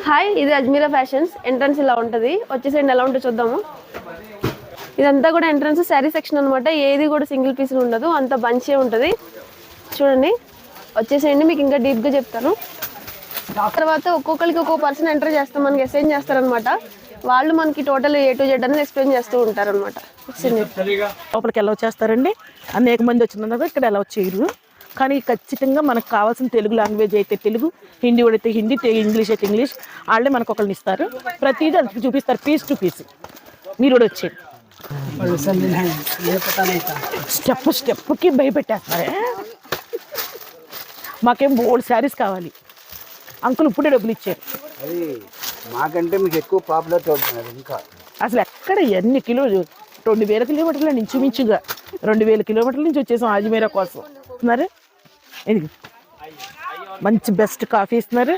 Hi, ఇది Ajmeera fashions. Entrance ఇలా ఉంటుంది. వచ్చేసేయండి ఎలా ఉంటుందో చూద్దాము. ఇదంతా కూడా ఎంట్రన్స్ శారీ సెక్షన్ అనమాట. ఏది కూడా సింగిల్ పీస్ ఉండదు, అంత బంచే ఉంటుంది. చూడండి, వచ్చేసేయండి. మీకు ఇంకా డీప్గా చెప్తాను. తర్వాత ఒక్కొక్కరికి ఒక్కొక్క పర్సన్ ఎంటర్ చేస్తాం, మనకి అసైన్ చేస్తారనమాట. వాళ్ళు మనకి టోటల్ A to Z అనేది ఎక్స్ప్లెయిన్ చేస్తూ ఉంటారు అనమాట. లోపలికి ఎలా వచ్చేస్తారండి, అనేక మంది వచ్చిన ఇక్కడ ఎలా వచ్చేయరు. కానీ ఖచ్చితంగా మనకు కావాల్సిన తెలుగు లాంగ్వేజ్ అయితే తెలుగు, హిందీ అయితే హిందీ, ఇంగ్లీష్ అయితే ఇంగ్లీష్. వాళ్ళే మనకు ఒకరిని ఇస్తారు. ప్రతిదీ అది చూపిస్తారు పీస్ టు పీస్. మీరు కూడా వచ్చేది స్టెప్కి భయపెట్టేస్తారే. మాకేం బోల్డ్ శారీస్ కావాలి. అంకుల్ ఇప్పుడే డబ్బులు ఇచ్చారు. మాకంటే మీకు ఎక్కువ పాపులర్ అవుతున్నారు. ఇంకా అసలు ఎక్కడ ఎన్ని కిలోలు, 2000 కిలోమీటర్ల నుంచి మించుగా 2000 కిలోమీటర్ల నుంచి వచ్చేసాం అజ్మీరా కోసం. ఇస్తున్నారు, ఇది మంచి బెస్ట్ కాఫీ ఇస్తున్నారు.